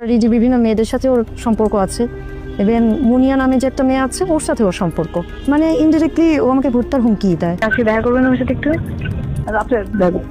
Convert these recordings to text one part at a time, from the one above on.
এই যে বিভিন্ন মেয়েদের সাথে ওর সম্পর্ক আছে, এবং মুনিয়া নামে যে একটা মেয়ে আছে ওর সাথে ওর সম্পর্ক, মানে ইনডিরেক্টলি ও আমাকে ভর্তার হুমকি দেয়। আজকে দেখা করবেন আমার সাথে একটু।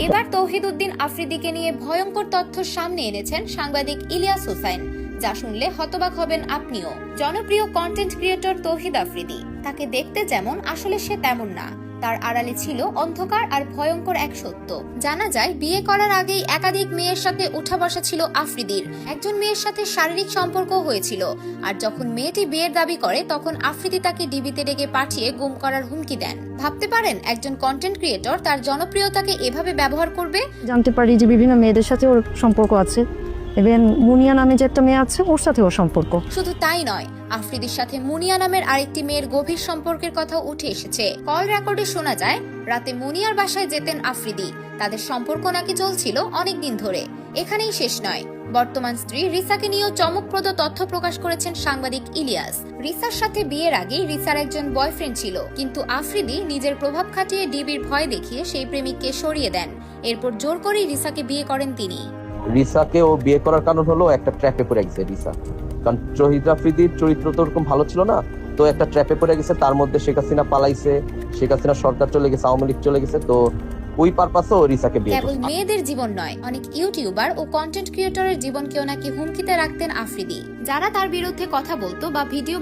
এবার তৌহিদ উদ্দিন আফ্রিদিকে নিয়ে ভয়ঙ্কর তথ্য সামনে এনেছেন সাংবাদিক ইলিয়াস হোসাইন, যা শুনলে হতবাক হবেন আপনিও। জনপ্রিয় কন্টেন্ট ক্রিয়েটর তৌহিদ আফ্রিদি, তাকে দেখতে যেমন আসলে সে তেমন না। তার আড়ালে ছিল অন্ধকার আর ভয়ঙ্কর এক সত্য। জানা যায় বিয়ে করার আগেই একাধিক মেয়ের সাথে উঠা বসা ছিল আফ্রিদির। একজন মেয়ের সাথে শারীরিক সম্পর্ক হয়েছিল, আর যখন মেয়েটি বিয়ের দাবি করে তখন আফ্রিদি তাকে ডিবিতে ডেকে পাঠিয়ে গুম করার হুমকি দেন। ভাবতে পারেন একজন কন্টেন্ট ক্রিয়েটর তার জনপ্রিয়তাকে এভাবে ব্যবহার করবে? জানতে পারি যে বিভিন্ন মেয়েদের সাথে ওর সম্পর্ক আছে, এবং মুনিয়া নামে যে একটা মেয়ে আছে ওর সাথে ওর সম্পর্ক। শুধু তাই নয়, আফ্রিদির সাথে মুনিয়া নামের আরেকটি মেয়ের গভীর সম্পর্কের কথাও উঠে এসেছে। কল রেকর্ডে শোনা যায় রাতে মুনিয়ার বাসায় যেতেন আফ্রিদি। তাদের সম্পর্ক নাকি চলছিল অনেকদিন ধরে। এখানেই শেষ নয়, বর্তমান স্ত্রী রিসাকে নিয়েও চমকপ্রদ তথ্য প্রকাশ করেছেন সাংবাদিক ইলিয়াস। রিসার সাথে বিয়ের আগে রিসার একজন বয়ফ্রেন্ড ছিল, কিন্তু আফ্রিদি নিজের প্রভাব খাটিয়ে ডিবির ভয় দেখিয়ে সেই প্রেমিককে সরিয়ে দেন। এরপর জোর করেই রিসাকে বিয়ে করেন তিনি। রিসাকে ও বিয়ে করার কারণ হলো একটা ট্র্যাপে পড়ে গেছে রিসা, কারণ তৌহিদ আফ্রিদির চরিত্র তো ওরকম ভালো ছিল না, তো একটা ট্র্যাপে পড়ে গেছে। তার মধ্যে শেখ হাসিনা পালাইছে, শেখ হাসিনা সরকার চলে গেছে, আওয়ামী লীগ চলে গেছে, তো ওই পারপাসে ও রিসাকে বিয়ে কেবল করছে। মেয়েদের জীবন নয়, অনেক ইউটিউবার ও কন্টেন্ট ক্রিয়েটরের জীবনকেও নাকি হুমকিতে রাখতেন আফ্রিদি। যারা তার বিরুদ্ধে কথা বলতো বা ভিডিও